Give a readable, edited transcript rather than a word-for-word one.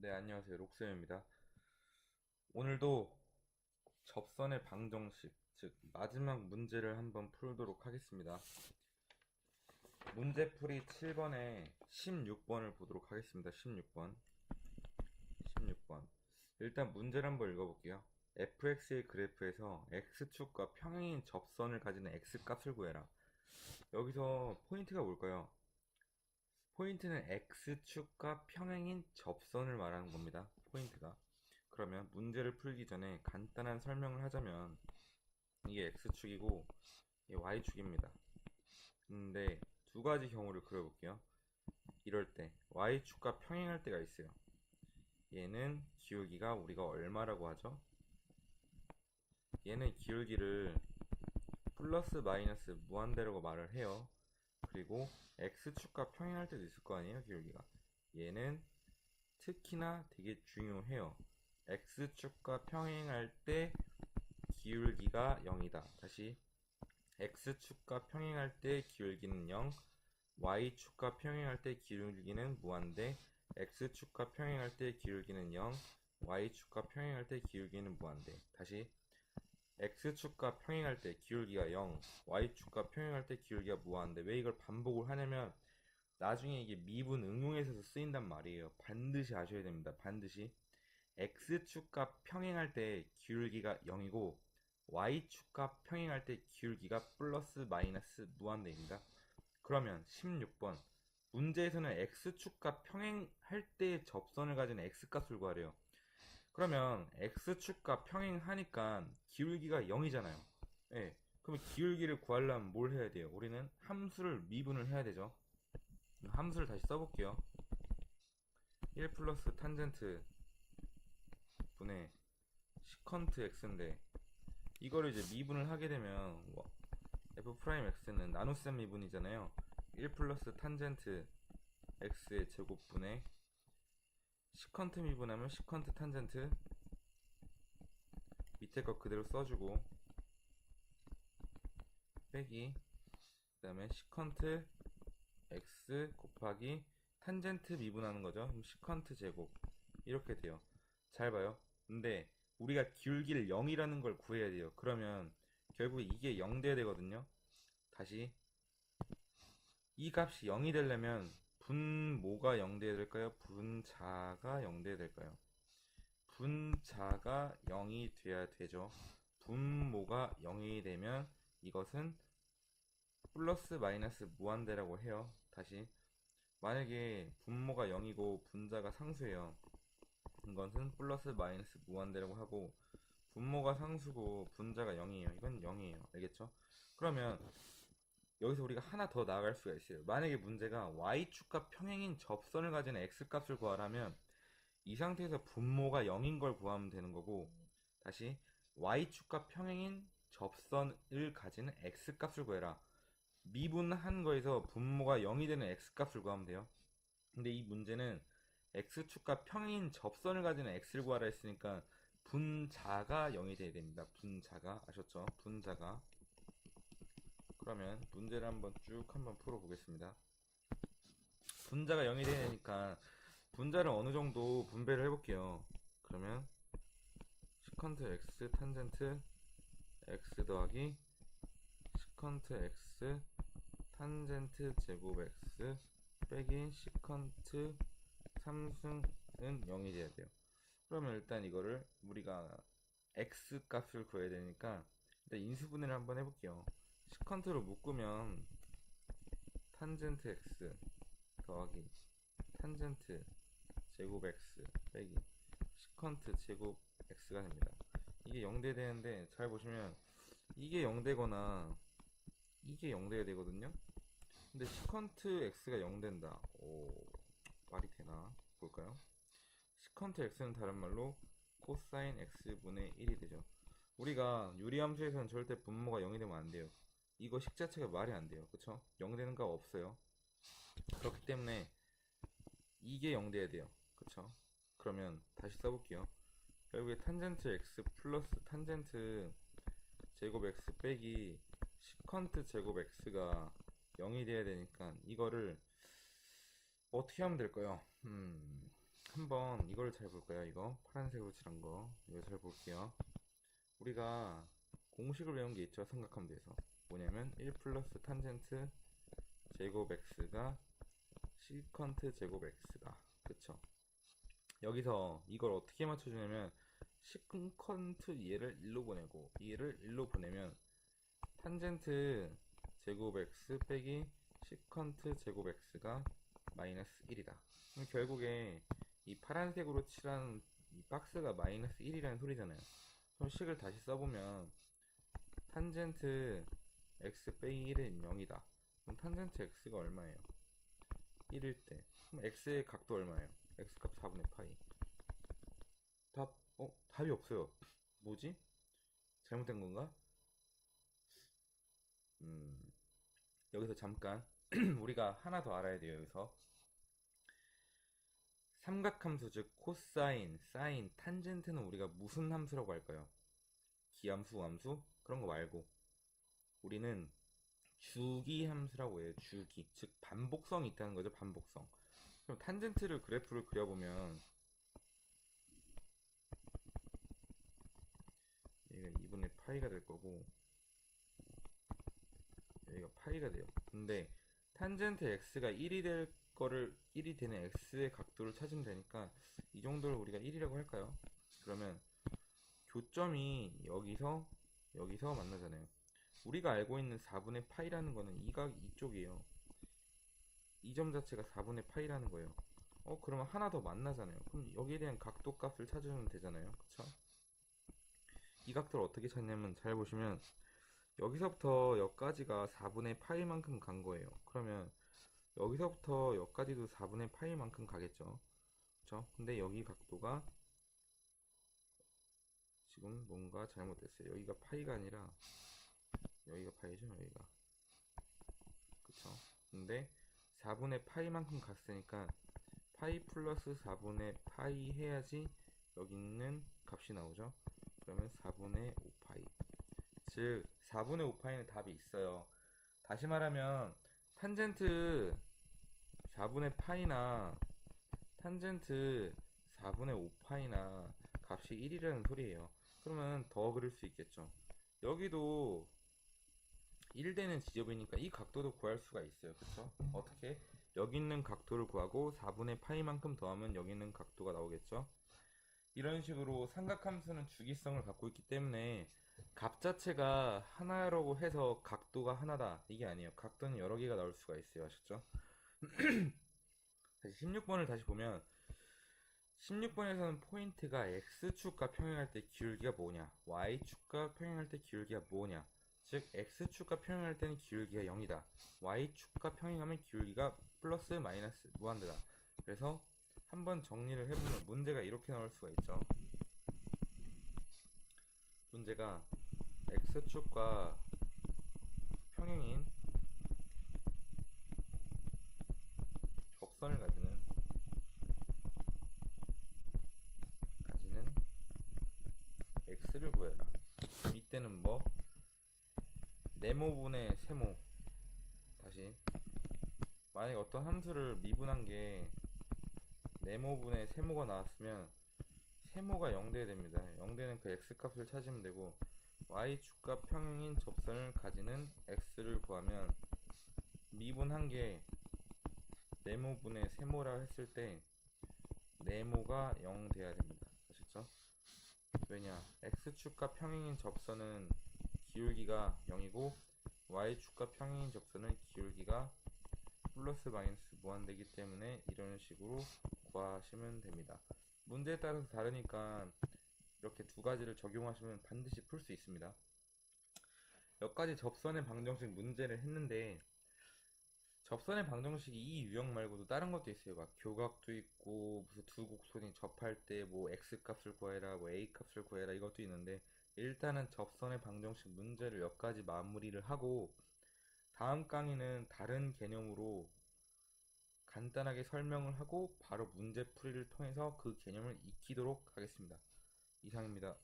네, 안녕하세요. 록쌤입니다. 오늘도 접선의 방정식, 즉 마지막 문제를 한번 풀도록 하겠습니다. 문제풀이 7번에 16번을 보도록 하겠습니다. 16번. 16번. 일단 문제를 한번 읽어볼게요. fx의 그래프에서 x축과 평행인 접선을 가지는 x값을 구해라. 여기서 포인트가 뭘까요? 포인트는 x축과 평행인 접선을 말하는 겁니다. 포인트가. 그러면 문제를 풀기 전에 간단한 설명을 하자면 이게 x축이고 이게 y축입니다. 근데 두 가지 경우를 그려볼게요. 이럴 때 y축과 평행할 때가 있어요. 얘는 기울기가 우리가 얼마라고 하죠? 얘는 기울기를 플러스 마이너스 무한대라고 말을 해요. 그리고 x축과 평행할 때도 있을 거 아니에요, 기울기가. 얘는 특히나 되게 중요해요. x축과 평행할 때 기울기가 0이다. 다시 x축과 평행할 때 기울기는 0, y축과 평행할 때 기울기는 무한대, x축과 평행할 때 기울기는 0, y축과 평행할 때 기울기는 무한대. 다시 x축과 평행할 때 기울기가 0, y축과 평행할 때 기울기가 무한대. 왜 이걸 반복을 하냐면 나중에 이게 미분 응용에서 쓰인단 말이에요. 반드시 아셔야 됩니다. 반드시. x축과 평행할 때 기울기가 0이고 y축과 평행할 때 기울기가 플러스 마이너스 무한대입니다. 그러면 16번 문제에서는 x축과 평행할 때 접선을 가진 x값을 구하래요. 그러면 x축과 평행하니까 기울기가 0이잖아요. 예. 그럼 기울기를 구하려면 뭘 해야 돼요? 우리는 함수를 미분을 해야 되죠. 함수를 다시 써볼게요. 1 플러스 탄젠트 분의 시컨트 x인데 이거를 이제 미분을 하게 되면 f 프라임 x는 나눗셈 미분이잖아요. 1 플러스 탄젠트 x의 제곱분의 시컨트 미분하면 시컨트 탄젠트 밑에 거 그대로 써주고 빼기 그 다음에 시컨트 x 곱하기 탄젠트 미분하는 거죠. 그럼 시컨트 제곱 이렇게 돼요. 잘 봐요. 근데 우리가 기울기를 0이라는 걸 구해야 돼요. 그러면 결국 이게 0 돼야 되거든요. 다시 이 값이 0이 되려면 분모가 0 돼야 될까요? 분자가 0 돼야 될까요? 분자가 0이 돼야 되죠. 분모가 0이 되면 이것은 플러스 마이너스 무한대라고 해요. 다시 만약에 분모가 0이고 분자가 상수예요. 이것은 플러스 마이너스 무한대라고 하고 분모가 상수고 분자가 0이에요. 이건 0이에요. 알겠죠? 그러면 여기서 우리가 하나 더 나아갈 수가 있어요. 만약에 문제가 y축과 평행인 접선을 가진 x값을 구하라면 이 상태에서 분모가 0인 걸 구하면 되는 거고 다시 y축과 평행인 접선을 가지는 x값을 구해라. 미분한 거에서 분모가 0이 되는 x값을 구하면 돼요. 근데 이 문제는 x축과 평행인 접선을 가지는 x를 구하라 했으니까 분자가 0이 돼야 됩니다. 분자가 아셨죠? 분자가. 그러면 문제를 한번 풀어보겠습니다. 분자가 0이 되니까 분자를 어느 정도 분배를 해볼게요. 그러면 시컨트 x 탄젠트 x 더하기 시컨트 x 탄젠트 제곱 x 빼기 시컨트 3승은 0이 돼야 돼요. 그러면 일단 이거를 우리가 x 값을 구해야 되니까 일단 인수분해를 한번 해볼게요. 시컨트로 묶으면 탄젠트 x 더하기 탄젠트 제곱 x 빼기 시컨트 제곱 x가 됩니다. 이게 0대 되는데 잘 보시면 이게 0되거나 이게 0돼야 되거든요. 근데 시컨트 x가 0된다. 오, 말이 되나? 볼까요? 시컨트 x는 다른 말로 코사인 x분의 1이 되죠. 우리가 유리함수에서는 절대 분모가 0이 되면 안 돼요. 이거 식 자체가 말이 안 돼요. 그쵸? 0 되는 거 없어요. 그렇기 때문에 이게 0 돼야 돼요. 그쵸? 그러면 다시 써볼게요. 결국에 탄젠트 x 플러스 탄젠트 제곱 x 빼기 시컨트 제곱 x가 0이 돼야 되니까 이거를 어떻게 하면 될까요? 한번 이걸 잘 볼까요? 이거 파란색으로 칠한 거 이거 잘 볼게요. 우리가 공식을 외운 게 있죠. 삼각함수에서 뭐냐면 1 플러스 탄젠트 제곱 x가 시컨트 제곱 x다. 그쵸? 여기서 이걸 어떻게 맞춰주냐면 시컨트 얘를 1로 보내고 얘를 1로 보내면 탄젠트 제곱 x 빼기 시컨트 제곱 x가 마이너스 1이다. 그럼 결국에 이 파란색으로 칠한 이 박스가 마이너스 1이라는 소리잖아요. 그럼 식을 다시 써보면 탄젠트 x 빼기 1은 0이다. 그럼 탄젠트 x가 얼마예요? 1일 때. 그럼 x의 각도 얼마예요? x값 4분의 파이. 답이 없어요. 뭐지? 잘못된 건가? 여기서 잠깐 우리가 하나 더 알아야 돼요. 여기서 삼각함수 즉 코사인, 사인, 탄젠트는 우리가 무슨 함수라고 할까요? 기함수, 우함수? 그런 거 말고 우리는 주기 함수라고 해요. 주기. 즉 반복성이 있다는 거죠. 반복성. 그럼 탄젠트를 그래프를 그려보면 얘가 2분의 파이가 될 거고 여기가 파이가 돼요. 근데 탄젠트 x가 1이 될 거를 1이 되는 x의 각도를 찾으면 되니까 이 정도를 우리가 1이라고 할까요? 그러면 교점이 여기서 만나잖아요. 우리가 알고 있는 4분의 파이라는 거는 이 각 이쪽이에요. 이 점 자체가 4분의 파이라는 거예요. 그러면 하나 더 만나잖아요. 그럼 여기에 대한 각도 값을 찾으면 되잖아요. 그쵸? 이 각도를 어떻게 찾냐면 잘 보시면 여기서부터 여기까지가 4분의 파이만큼 간 거예요. 그러면 여기서부터 여기까지도 4분의 파이만큼 가겠죠. 그쵸? 근데 여기 각도가 지금 뭔가 잘못됐어요. 여기가 파이가 아니라 여기가 파이죠. 여기가. 그쵸? 근데 4분의 파이만큼 갔으니까 파이 플러스 4분의 파이 해야지 여기 있는 값이 나오죠. 그러면 4분의 5파이. 즉 4분의 5파이는 답이 있어요. 다시 말하면 탄젠트 4분의 파이나 탄젠트 4분의 5파이나 값이 1이라는 소리예요. 그러면 더 그릴 수 있겠죠. 여기도 1되는 지점이니까 이 각도도 구할 수가 있어요. 그쵸? 어떻게? 여기 있는 각도를 구하고 4분의 파이만큼 더하면 여기 있는 각도가 나오겠죠? 이런 식으로 삼각함수는 주기성을 갖고 있기 때문에 값 자체가 하나라고 해서 각도가 하나다. 이게 아니에요. 각도는 여러 개가 나올 수가 있어요. 아셨죠? 다시 16번을 다시 보면 16번에서는 포인트가 x축과 평행할 때 기울기가 뭐냐, y축과 평행할 때 기울기가 뭐냐. 즉 x축과 평행할 때는 기울기가 0이다. y축과 평행하면 기울기가 플러스 마이너스 무한대다. 그래서 한번 정리를 해보면 문제가 이렇게 나올 수가 있죠. 문제가 x축과 평행인 접선을 가지는 x를 구해라. 이때는 뭐 네모분의 세모. 다시 만약에 어떤 함수를 미분한 게 네모분의 세모가 나왔으면 세모가 0돼야 됩니다. 0되는 그 x값을 찾으면 되고 y축과 평행인 접선을 가지는 x를 구하면 미분한 게 네모분의 세모라 했을 때 네모가 0 돼야 됩니다. 아셨죠? 왜냐? x축과 평행인 접선은 기울기가 0이고 y축과 평행인 접선은 기울기가 플러스 마이너스 무한대기 때문에 이런 식으로 구하시면 됩니다. 문제에 따라서 다르니까 이렇게 두 가지를 적용하시면 반드시 풀 수 있습니다. 여기까지 접선의 방정식 문제를 했는데 접선의 방정식이 이 유형 말고도 다른 것도 있어요. 막 교각도 있고 무슨 두 곡선이 접할 때 뭐 x 값을 구해라, 뭐 a 값을 구해라 이것도 있는데 일단은 접선의 방정식 문제를 여기까지 마무리를 하고 다음 강의는 다른 개념으로 간단하게 설명을 하고 바로 문제 풀이를 통해서 그 개념을 익히도록 하겠습니다. 이상입니다.